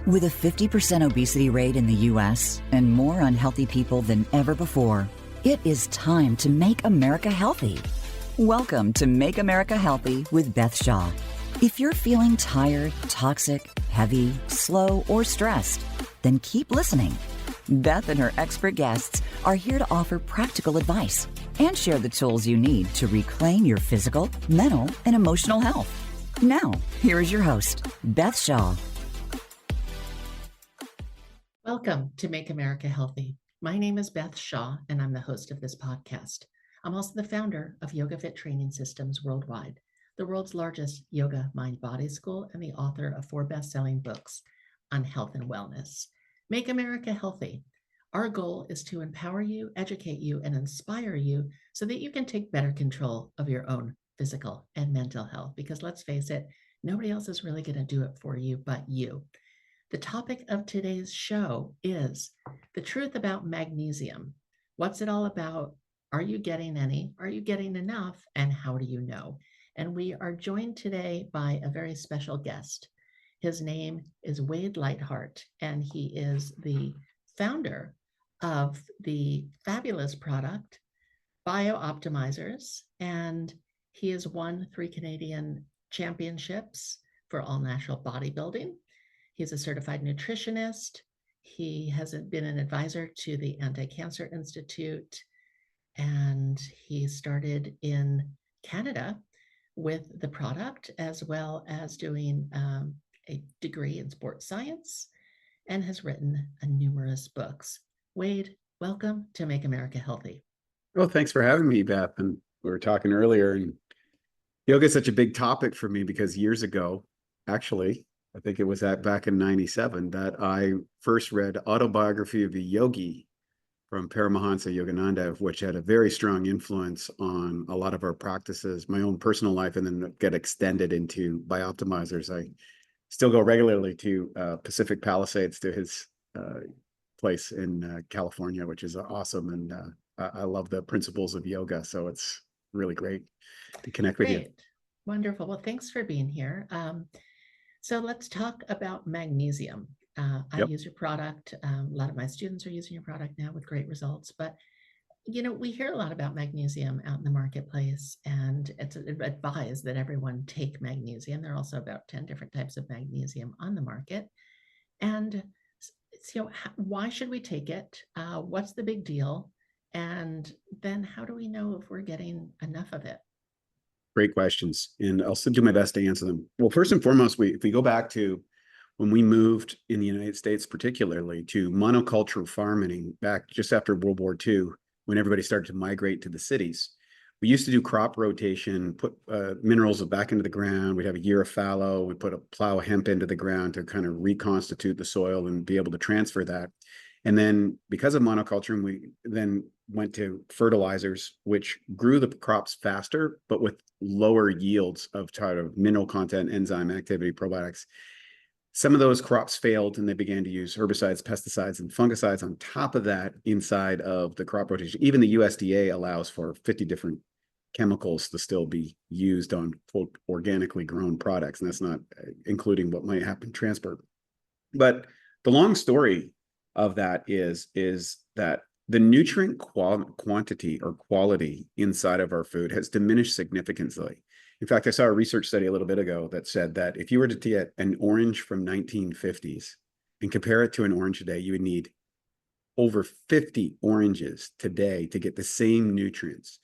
With a 50% obesity rate in the U.S. and more unhealthy people than ever before, it is time to make America healthy. Welcome to Make America Healthy with Beth Shaw. If you're feeling tired, toxic, heavy, slow, or stressed, then keep listening. Beth and her expert guests are here to offer practical advice and share the tools you need to reclaim your physical, mental, and emotional health. Now, here is your host, Beth Shaw. Welcome to Make America Healthy. My name is Beth Shaw, and I'm the host of this podcast. I'm also the founder of Yoga Fit Training Systems Worldwide, the world's largest yoga mind-body school, and the author of 4 best-selling books on health and wellness. Make America Healthy. Our goal is to empower you, educate you, and inspire you so that you can take better control of your own physical and mental health. Because let's face it, nobody else is really going to do it for you but you. The topic of today's show is the truth about magnesium. What's it all about? Are you getting any? Are you getting enough? And how do you know? And we are joined today by a very special guest. His name is Wade Lightheart, and he is the founder of the fabulous product, BiOptimizers, and he has won 3 Canadian championships for all national bodybuilding. He's a certified nutritionist. He has been an advisor to the Anti-Cancer Institute, and he started in Canada with the product, as well as doing a degree in sports science, and has written numerous books. Wade, welcome to Make America Healthy. Well, thanks for having me, Beth. And we were talking earlier, and yoga is such a big topic for me because years ago, actually, I think it was back in 97 that I first read Autobiography of a Yogi from Paramahansa Yogananda, which had a very strong influence on a lot of our practices, my own personal life, and then get extended into BiOptimizers. I still go regularly to Pacific Palisades, to his place in California, which is awesome. And I love the principles of yoga. So it's really great to connect with you. Wonderful. Well, thanks for being here. So let's talk about magnesium. I use your product. A lot of my students are using your product now with great results. But, you know, we hear a lot about magnesium out in the marketplace, and it's advised that everyone take magnesium. There are also about 10 different types of magnesium on the market. And so why should we take it? What's the big deal? And then how do we know if we're getting enough of it? Great questions, and I'll still do my best to answer them. Well, first and foremost, if we go back to when we moved in the United States, particularly to monoculture farming back just after World War II, when everybody started to migrate to the cities, we used to do crop rotation, put minerals back into the ground. We'd have a year of fallow. We'd plow hemp into the ground to kind of reconstitute the soil and be able to transfer that. And then because of monoculture, we then went to fertilizers, which grew the crops faster, but with lower yields of mineral content, enzyme activity, probiotics. Some of those crops failed, and they began to use herbicides, pesticides, and fungicides on top of that inside of the crop rotation. Even the USDA allows for 50 different chemicals to still be used on, quote, organically grown products. And that's not including what might happen in transport. But the long story of that is that the nutrient quantity or quality inside of our food has diminished significantly. In fact, I saw a research study a little bit ago that said that if you were to get an orange from 1950s and compare it to an orange today, you would need over 50 oranges today to get the same nutrients.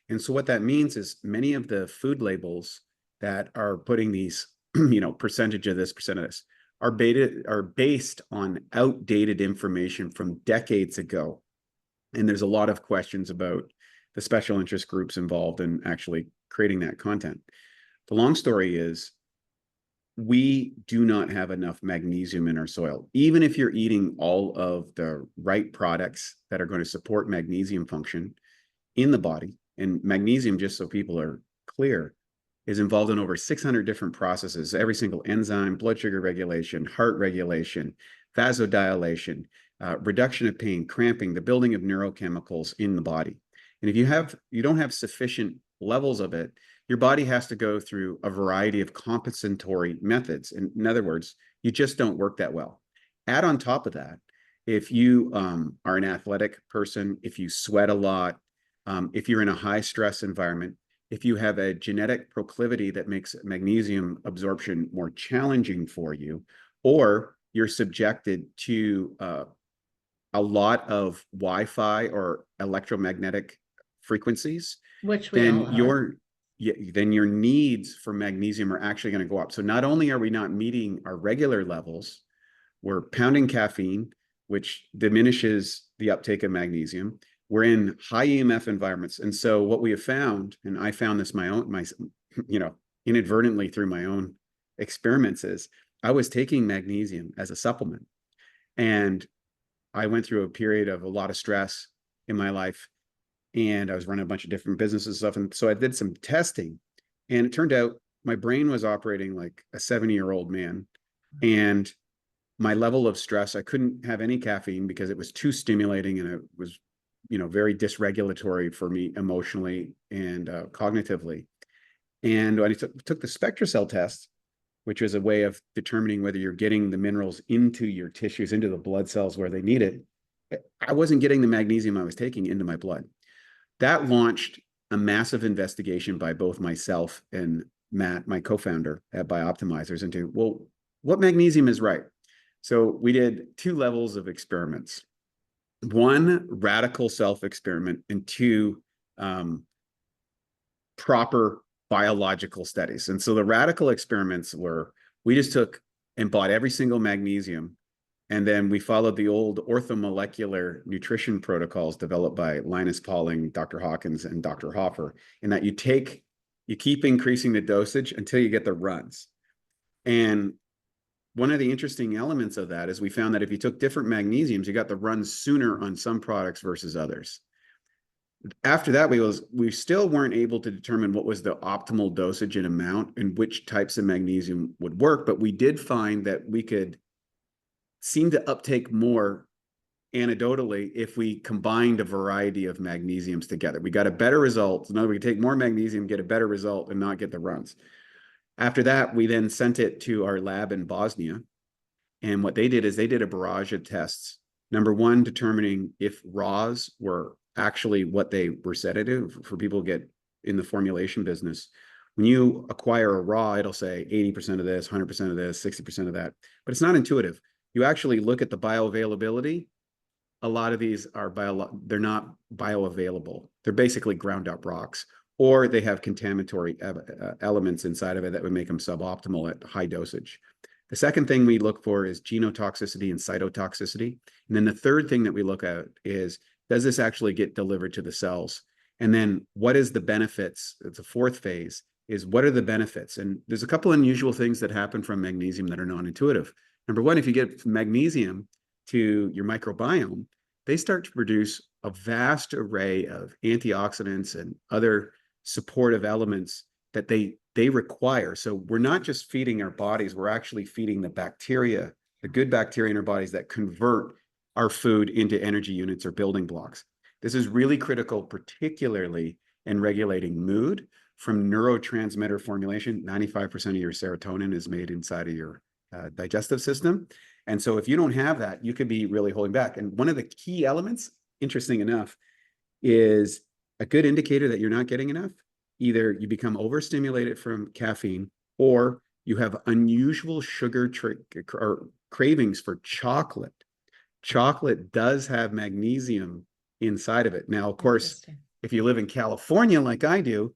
And so what that means is many of the food labels that are putting these, percentage of this, percent of this, are based on outdated information from decades ago. And there's a lot of questions about the special interest groups involved in actually creating that content. The long story is we do not have enough magnesium in our soil. Even if you're eating all of the right products that are going to support magnesium function in the body, and magnesium, just so people are clear, is involved in over 600 different processes, every single enzyme, blood sugar regulation, heart regulation, vasodilation, reduction of pain, cramping, the building of neurochemicals in the body. And if you don't have sufficient levels of it, your body has to go through a variety of compensatory methods. In other words, you just don't work that well. add on top of that, if you are an athletic person, if you sweat a lot, if you're in a high stress environment, if you have a genetic proclivity that makes magnesium absorption more challenging for you, or you're subjected to a lot of Wi-Fi or electromagnetic frequencies, Which we then all are. your needs for magnesium are actually going to go up. So not only are we not meeting our regular levels, we're pounding caffeine, which diminishes the uptake of magnesium. We're in high EMF environments. And so what we have found, and I found this inadvertently through my own experiments, is I was taking magnesium as a supplement. And I went through a period of a lot of stress in my life, and I was running a bunch of different businesses and stuff. And so I did some testing, and it turned out my brain was operating like a 70-year-old man. And my level of stress, I couldn't have any caffeine because it was too stimulating, and it was, very dysregulatory for me emotionally and cognitively. And when I took the SpectraCell test, which was a way of determining whether you're getting the minerals into your tissues, into the blood cells where they need it, I wasn't getting the magnesium I was taking into my blood. That launched a massive investigation by both myself and Matt, my co-founder at BiOptimizers, into, well, what magnesium is right? So we did 2 levels of experiments. 1, radical self-experiment, and 2, proper biological studies. And so the radical experiments were, we just took and bought every single magnesium, and then we followed the old orthomolecular nutrition protocols developed by Linus Pauling, Dr. Hawkins, and Dr. Hoffer, in that you keep increasing the dosage until you get the runs. And one of the interesting elements of that is we found that if you took different magnesiums, you got the runs sooner on some products versus others. After that, we still weren't able to determine what was the optimal dosage and amount and which types of magnesium would work, but we did find that we could seem to uptake more anecdotally if we combined a variety of magnesiums together. We got a better result. In other words, we could take more magnesium, get a better result, and not get the runs. After that, we then sent it to our lab in Bosnia. And what they did is they did a barrage of tests. Number 1, determining if raws were actually what they were said to do. For people who get in the formulation business, when you acquire a raw, it'll say 80% of this, 100% of this, 60% of that. But it's not intuitive. You actually look at the bioavailability. A lot of these are they're not bioavailable. They're basically ground up rocks, or they have contaminatory elements inside of it that would make them suboptimal at high dosage. The second thing we look for is genotoxicity and cytotoxicity. And then the third thing that we look at is, does this actually get delivered to the cells? And then what is the benefits? It's a fourth phase, is what are the benefits? And there's a couple unusual things that happen from magnesium that are non-intuitive. Number 1, if you get magnesium to your microbiome, they start to produce a vast array of antioxidants and other supportive elements that they require. So we're not just feeding our bodies, we're actually feeding the bacteria, the good bacteria in our bodies that convert our food into energy units or building blocks. This is really critical, particularly in regulating mood from neurotransmitter formulation. 95% of your serotonin is made inside of your digestive system. And so if you don't have that, you could be really holding back. And one of the key elements, interesting enough, is a good indicator that you're not getting enough. Either you become overstimulated from caffeine, or you have unusual sugar or cravings for chocolate. Chocolate does have magnesium inside of it. Now, of course, if you live in California like I do,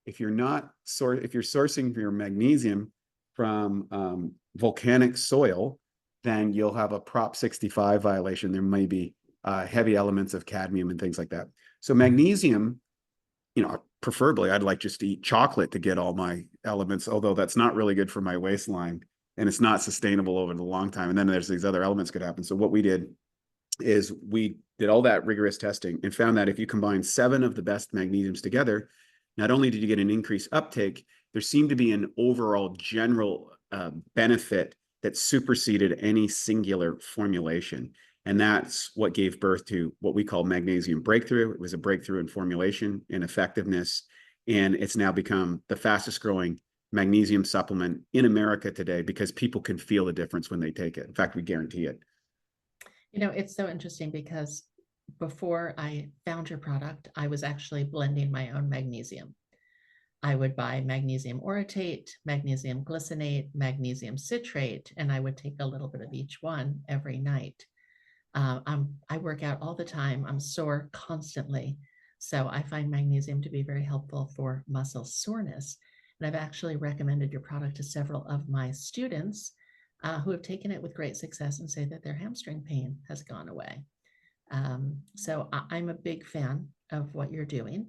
if you're sourcing your magnesium from volcanic soil, then you'll have a Prop 65 violation. There may be heavy elements of cadmium and things like that. So magnesium, preferably I'd like just to eat chocolate to get all my elements, although that's not really good for my waistline and it's not sustainable over the long time. And then there's these other elements could happen. So what we did is we did all that rigorous testing and found that if you combine 7 of the best magnesiums together, not only did you get an increased uptake, there seemed to be an overall general benefit that superseded any singular formulation. And that's what gave birth to what we call magnesium breakthrough. It was a breakthrough in formulation and effectiveness. And it's now become the fastest growing magnesium supplement in America today because people can feel the difference when they take it. In fact, we guarantee it. It's so interesting because before I found your product, I was actually blending my own magnesium. I would buy magnesium orotate, magnesium glycinate, magnesium citrate, and I would take a little bit of each one every night. I work out all the time. I'm sore constantly. So I find magnesium to be very helpful for muscle soreness. And I've actually recommended your product to several of my students who have taken it with great success and say that their hamstring pain has gone away. I'm a big fan of what you're doing.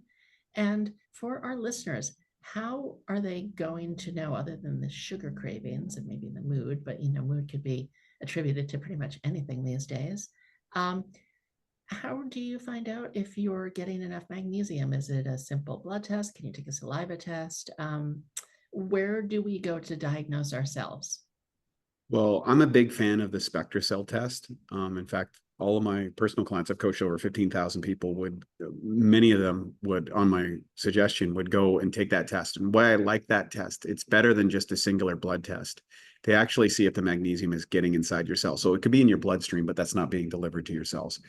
And for our listeners, how are they going to know, other than the sugar cravings and maybe the mood, but mood could be attributed to pretty much anything these days. Um, how do you find out if you're getting enough magnesium? Is it a simple blood test? Can you take a saliva test? Where do we go to diagnose ourselves? Well, I'm a big fan of the SpectraCell test. In fact, all of my personal clients, I've coached over 15,000 people, many of them would, on my suggestion, would go and take that test. And why I like that test, it's better than just a singular blood test. They actually see if the magnesium is getting inside your cells. So it could be in your bloodstream, but that's not being delivered to your cells.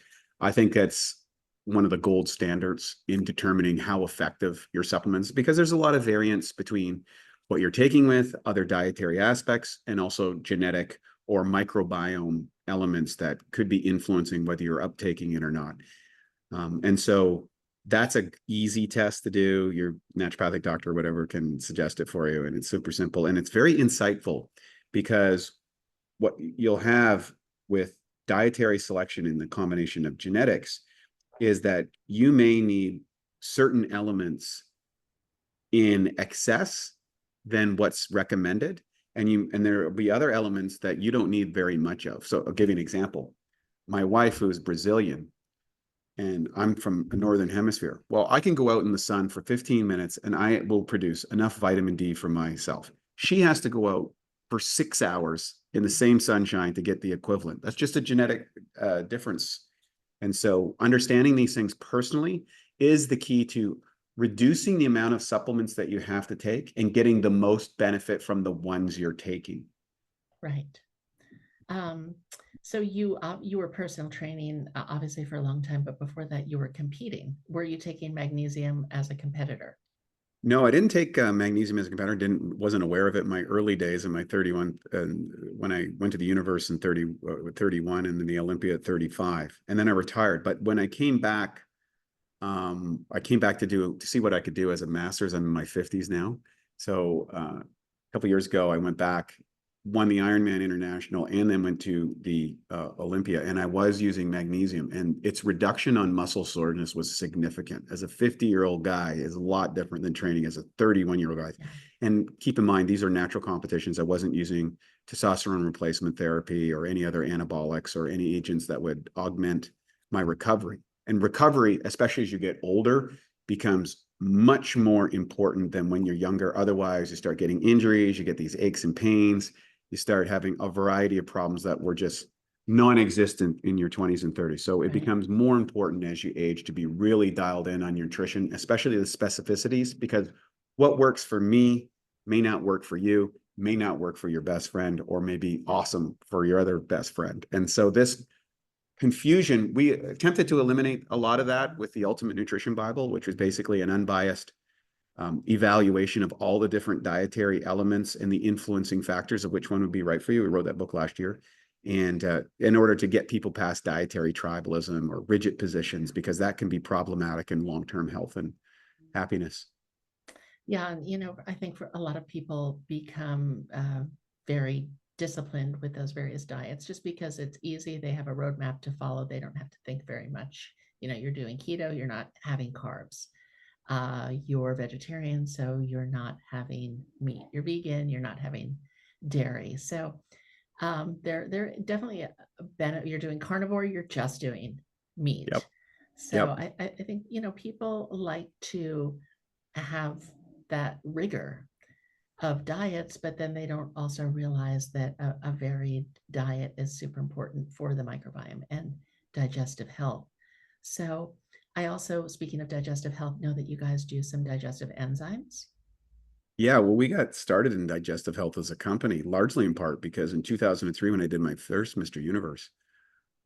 I think that's one of the gold standards in determining how effective your supplements, because there's a lot of variance between what you're taking with other dietary aspects and also genetic or microbiome elements that could be influencing whether you're uptaking it or not. And so that's an easy test to do. Your naturopathic doctor or whatever can suggest it for you. And it's super simple. And it's very insightful, because what you'll have with dietary selection in the combination of genetics is that you may need certain elements in excess than what's recommended. And there will be other elements that you don't need very much of. So I'll give you an example. My wife, who's Brazilian, and I'm from the Northern Hemisphere. Well, I can go out in the sun for 15 minutes and I will produce enough vitamin D for myself. She has to go out for 6 hours in the same sunshine to get the equivalent. That's just a genetic difference. And so understanding these things personally is the key to reducing the amount of supplements that you have to take and getting the most benefit from the ones you're taking. Right. So you were personal training obviously for a long time, but before that you were competing. Were you taking magnesium as a competitor? No, I didn't take magnesium as a competitor. Wasn't aware of it in my early days in my 31, when I went to the universe in 31 and then the Olympia at 35, and then I retired. But when I came back to see what I could do as a master's. I'm in my 50s now. So a couple of years ago, I went back, won the Ironman International, and then went to the Olympia. And I was using magnesium, and its reduction on muscle soreness was significant. As a 50-year-old guy, is a lot different than training as a 31-year-old guy. Yeah. And keep in mind, these are natural competitions. I wasn't using testosterone replacement therapy or any other anabolics or any agents that would augment my recovery. And recovery, especially as you get older, becomes much more important than when you're younger. Otherwise, you start getting injuries, you get these aches and pains, you start having a variety of problems that were just non-existent in your 20s and 30s. So it becomes more important as you age to be really dialed in on your nutrition, especially the specificities, because what works for me may not work for you, may not work for your best friend, or may be awesome for your other best friend. And so this confusion, we attempted to eliminate a lot of that with the Ultimate Nutrition Bible, which was basically an unbiased evaluation of all the different dietary elements and the influencing factors of which one would be right for you. We wrote that book last year. And in order to get people past dietary tribalism or rigid positions, because that can be problematic in long-term health and happiness. Yeah, I think for a lot of people become very disciplined with those various diets just because it's easy. They have a roadmap to follow. They don't have to think very much. You're doing keto, you're not having carbs. You're vegetarian, so you're not having meat. You're vegan, you're not having dairy. So they're definitely a benefit. You're doing carnivore, you're just doing meat. Yep. So yep. I think, people like to have that rigor of diets, but then they don't also realize that a varied diet is super important for the microbiome and digestive health. So I also, speaking of digestive health, know that you guys do some digestive enzymes. Yeah, well, we got started in digestive health as a company, largely in part because in 2003, when I did my first Mr. Universe,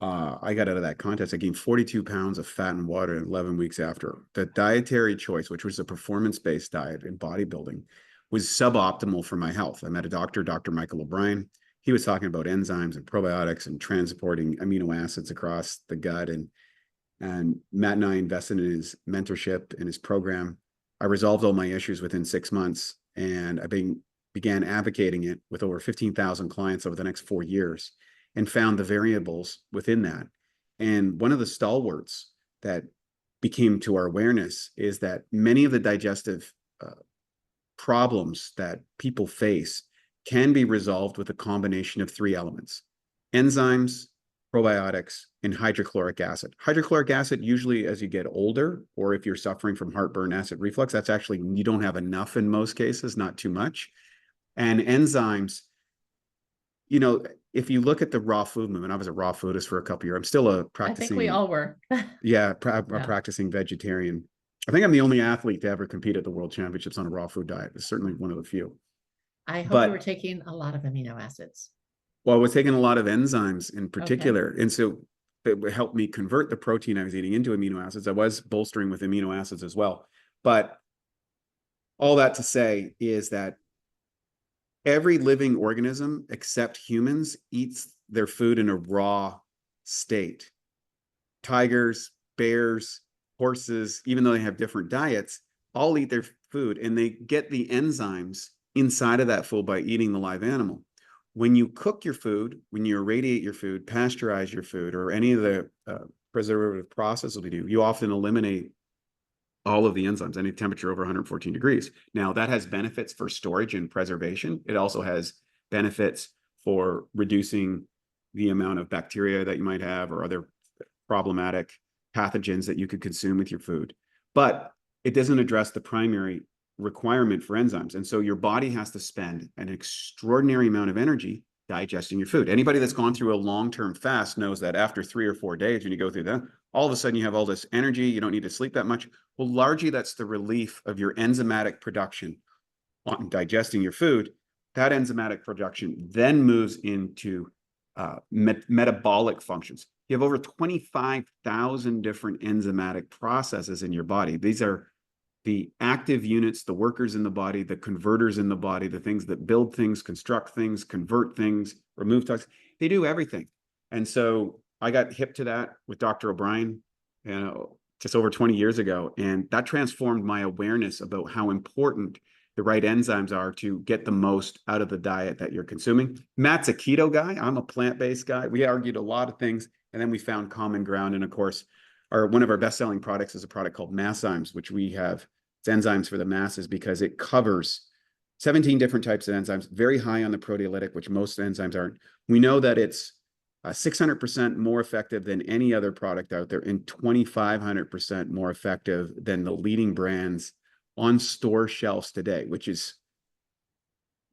I got out of that contest. I gained 42 pounds of fat and water in 11 weeks after. The dietary choice, which was a performance-based diet in bodybuilding, was suboptimal for my health. I met a doctor, Dr. Michael O'Brien. He was talking about enzymes and probiotics and transporting amino acids across the gut. And Matt and I invested in his mentorship and his program. I resolved all my issues within 6 months, and I began advocating it with over 15,000 clients over the next 4 years, and found the variables within that. And one of the stalwarts that became to our awareness is that many of the digestive problems that people face can be resolved with a combination of 3 elements: enzymes, probiotics, and hydrochloric acid. Hydrochloric acid, usually as you get older, or if you're suffering from heartburn, acid reflux, that's actually, you don't have enough in most cases, not too much. And enzymes, if you look at the raw food movement, I was a raw foodist for a couple of years. I'm still a practicing. I think we all were. Yeah, a practicing vegetarian. I think I'm the only athlete to ever compete at the World Championships on a raw food diet. It's certainly one of the few. I hope you were taking a lot of amino acids. Well, I was taking a lot of enzymes in particular. Okay. And so it helped me convert the protein I was eating into amino acids. I was bolstering with amino acids as well. But all that to say is that every living organism except humans eats their food in a raw state. Tigers, bears, horses, even though they have different diets, all eat their food, and they get the enzymes inside of that food by eating the live animal. When you cook your food, when you irradiate your food, pasteurize your food, or any of the preservative processes we do, you often eliminate all of the enzymes, any temperature over 114 degrees. Now, that has benefits for storage and preservation. It also has benefits for reducing the amount of bacteria that you might have or other problematic pathogens that you could consume with your food. But it doesn't address the primary requirement for enzymes. And so your body has to spend an extraordinary amount of energy digesting your food. Anybody that's gone through a long-term fast knows that after 3 or 4 days, when you go through that, all of a sudden you have all this energy, you don't need to sleep that much. Well, largely that's the relief of your enzymatic production on digesting your food. That enzymatic production then moves into metabolic functions. You have over 25,000 different enzymatic processes in your body. These are the active units, the workers in the body, the converters in the body, the things that build things, construct things, convert things, remove toxins. They do everything. And so I got hip to that with Dr. O'Brien, just over 20 years ago. And that transformed my awareness about how important the right enzymes are to get the most out of the diet that you're consuming. Matt's a keto guy. I'm a plant-based guy. We argued a lot of things, and then we found common ground. And of course, one of our best-selling products is a product called Massimes, which we have. It's enzymes for the masses because it covers 17 different types of enzymes, very high on the proteolytic, which most enzymes aren't. We know that it's 600% more effective than any other product out there, and 2,500% more effective than the leading brands on store shelves today, which is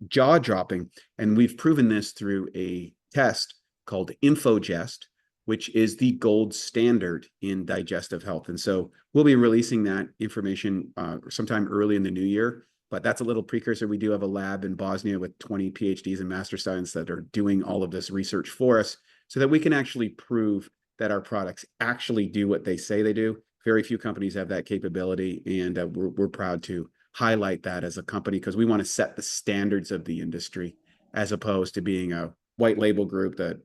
jaw-dropping. And we've proven this through a test called InfoGest, which is the gold standard in digestive health. And so we'll be releasing that information sometime early in the new year, but that's a little precursor. We do have a lab in Bosnia with 20 PhDs and master students that are doing all of this research for us so that we can actually prove that our products actually do what they say they do. Very few companies have that capability, and we're proud to highlight that as a company because we want to set the standards of the industry as opposed to being a white label group that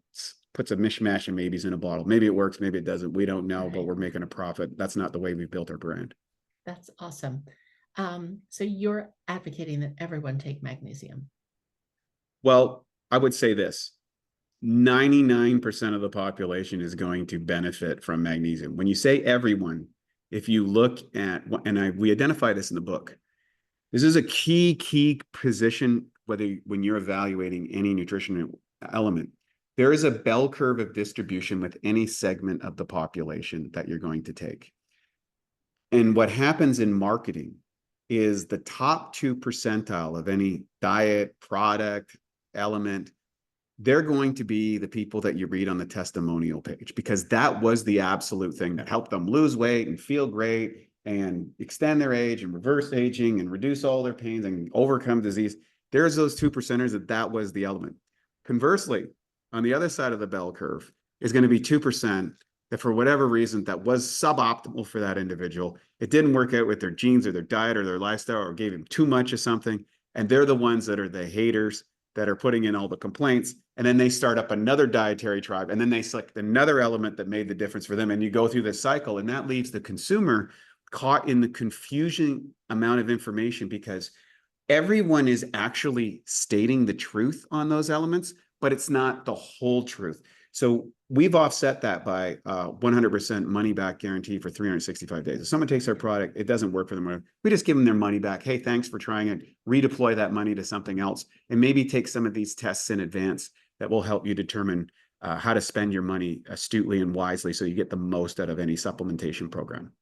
puts a mishmash of maybes in a bottle. Maybe it works, maybe it doesn't. We don't know, but we're making a profit. That's not the way we've built our brand. That's awesome. So you're advocating that everyone take magnesium. Well, I would say this. 99% of the population is going to benefit from magnesium. When you say everyone, if you look at, we identify this in the book, this is a key position, when you're evaluating any nutrition element. There is a bell curve of distribution with any segment of the population that you're going to take. And what happens in marketing is the top 2 percentile of any diet, product, element, they're going to be the people that you read on the testimonial page, because that was the absolute thing that helped them lose weight and feel great and extend their age and reverse aging and reduce all their pains and overcome disease. There's those 2 percenters that was the element. Conversely, on the other side of the bell curve, is going to be 2% that for whatever reason that was suboptimal for that individual. It didn't work out with their genes or their diet or their lifestyle, or gave them too much of something. And they're the ones that are the haters that are putting in all the complaints. And then they start up another dietary tribe, and then they select another element that made the difference for them. And you go through this cycle, and that leaves the consumer caught in the confusing amount of information, because everyone is actually stating the truth on those elements, but it's not the whole truth. So we've offset that by 100% money back guarantee for 365 days. If someone takes our product, it doesn't work for them, we just give them their money back. Hey, thanks for trying it. Redeploy that money to something else, and maybe take some of these tests in advance that will help you determine how to spend your money astutely and wisely so you get the most out of any supplementation program.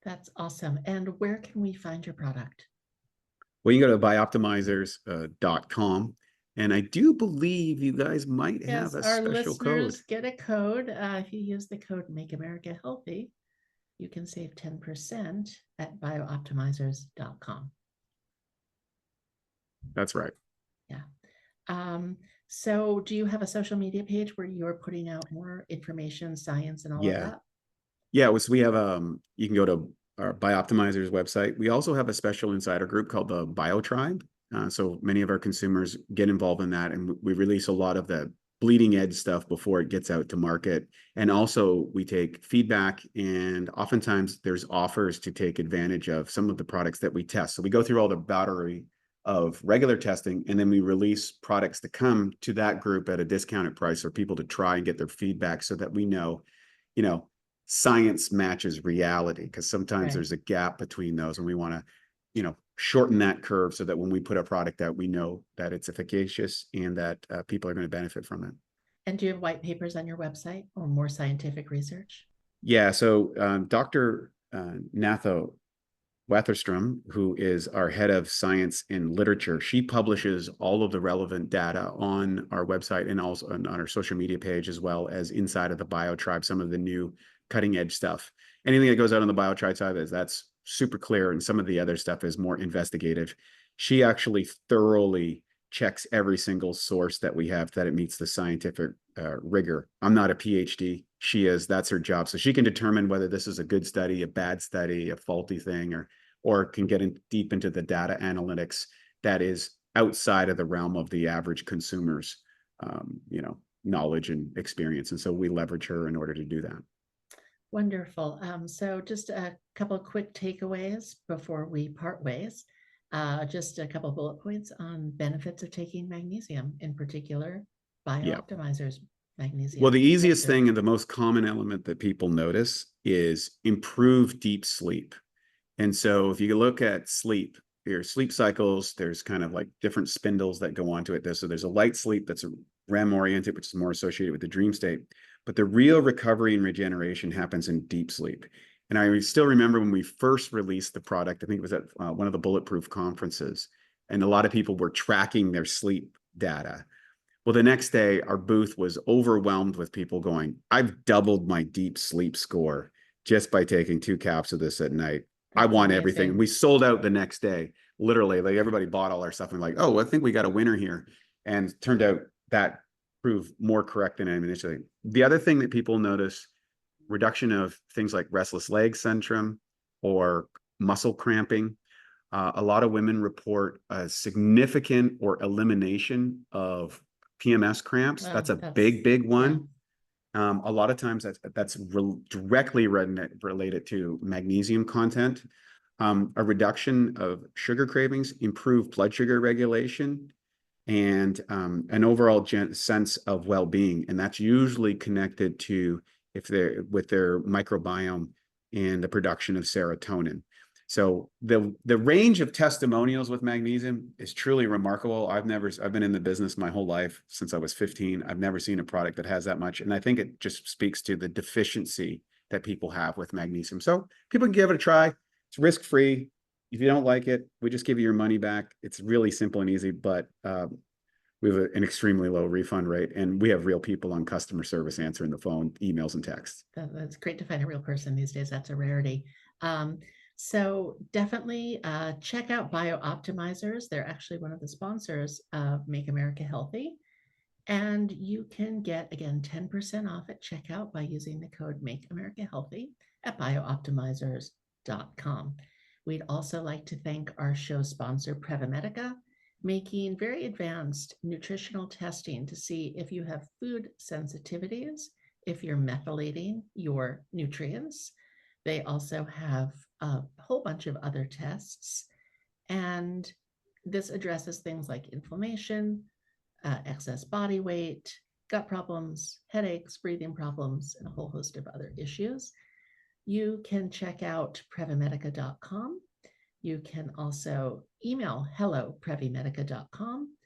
That's awesome. And where can we find your product? Well, you go to BiOptimizers.com. And I do believe you guys might have a special code. Get a code. If you use the code Make America Healthy, you can save 10% at BiOptimizers.com. That's right. Yeah. So do you have a social media page where you're putting out more information, science, and all of that? Yeah. So we have, you can go to our BiOptimizers website. We also have a special insider group called the Bio Tribe. So many of our consumers get involved in that, and we release a lot of the bleeding edge stuff before it gets out to market. And also we take feedback, and oftentimes there's offers to take advantage of some of the products that we test. So we go through all the battery of regular testing, and then we release products to come to that group at a discounted price for people to try and get their feedback, so that we know, science matches reality, because sometimes there's a gap between those, and we want to, shorten that curve so that when we put a product out, we know that it's efficacious and that people are going to benefit from it. And do you have white papers on your website or more scientific research? Yeah. So Dr. Natho Weatherstrom, who is our head of science and literature, she publishes all of the relevant data on our website and also on our social media page, as well as inside of the Bio Tribe, some of the new cutting edge stuff. Anything that goes out on the Bio Tribe side, that's super clear, and some of the other stuff is more investigative. She actually thoroughly checks every single source that we have that it meets the scientific rigor. I'm not a PhD. She is. That's her job. So she can determine whether this is a good study, a bad study, a faulty thing, or can get in deep into the data analytics that is outside of the realm of the average consumer's knowledge and experience. And so we leverage her in order to do that. Wonderful. So just a couple of quick takeaways before we part ways. Just a couple of bullet points on benefits of taking magnesium, in particular, BiOptimizers magnesium. Well, the easiest thing and the most common element that people notice is improved deep sleep. And so if you look at sleep, your sleep cycles, there's kind of like different spindles that go onto it. So there's a light sleep that's REM oriented, which is more associated with the dream state. But the real recovery and regeneration happens in deep sleep. And I still remember when we first released the product, I think it was at one of the Bulletproof conferences, and a lot of people were tracking their sleep data. Well, the next day, our booth was overwhelmed with people going, I've doubled my deep sleep score just by taking 2 caps of this at night. I want everything. And we sold out the next day. Literally, like everybody bought all our stuff and like, oh, I think we got a winner here. And turned out that proved more correct than initially. The other thing that people notice, reduction of things like restless leg syndrome or muscle cramping. A lot of women report a significant or elimination of PMS cramps. That's a big one. Yeah. A lot of times that's directly related to magnesium content. A reduction of sugar cravings, improved blood sugar regulation, and an overall sense of well-being. And that's usually connected to with their microbiome and the production of serotonin. So the range of testimonials with magnesium is truly remarkable. I've been in the business my whole life since I was 15. I've never seen a product that has that much. And I think it just speaks to the deficiency that people have with magnesium. So people can give it a try. It's risk-free. If you don't like it, we just give you your money back. It's really simple and easy, but we have an extremely low refund rate, and we have real people on customer service answering the phone, emails, and texts. That's great to find a real person these days. That's a rarity. So definitely check out BiOptimizers. They're actually one of the sponsors of Make America Healthy. And you can get, again, 10% off at checkout by using the code Make America Healthy at BiOptimizers.com. We'd also like to thank our show sponsor, Previmedica, making very advanced nutritional testing to see if you have food sensitivities, if you're methylating your nutrients. They also have a whole bunch of other tests, and this addresses things like inflammation, excess body weight, gut problems, headaches, breathing problems, and a whole host of other issues. You can check out Previmedica.com. You can also email hello@previmedica.com,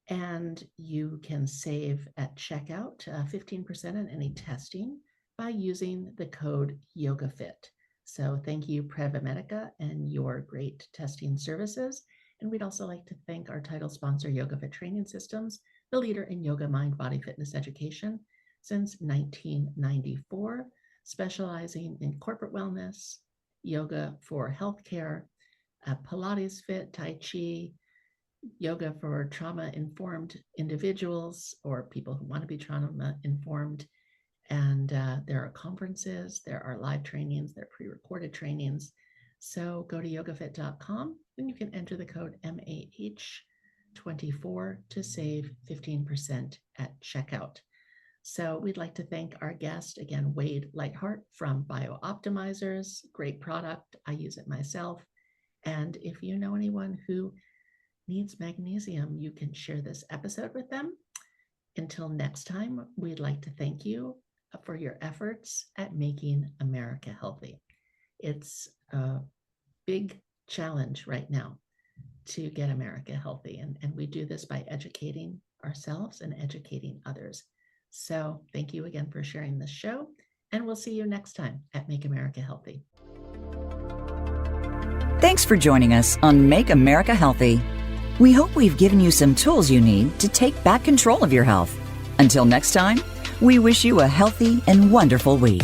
and you can save at checkout 15% on any testing by using the code YogaFit. So thank you, Previmedica, and your great testing services. And we'd also like to thank our title sponsor, YogaFit Training Systems, the leader in yoga, mind, body, fitness education since 1994, specializing in corporate wellness, yoga for healthcare, Pilates Fit, Tai Chi, yoga for trauma-informed individuals or people who want to be trauma-informed. And there are conferences, there are live trainings, there are pre-recorded trainings. So go to yogafit.com and you can enter the code MAH24 to save 15% at checkout. So we'd like to thank our guest, again, Wade Lightheart from BiOptimizers. Great product. I use it myself. And if you know anyone who needs magnesium, you can share this episode with them. Until next time, we'd like to thank you for your efforts at making America healthy. It's a big challenge right now to get America healthy. And we do this by educating ourselves and educating others. So thank you again for sharing this show. And we'll see you next time at Make America Healthy. Thanks for joining us on Make America Healthy. We hope we've given you some tools you need to take back control of your health. Until next time, we wish you a healthy and wonderful week.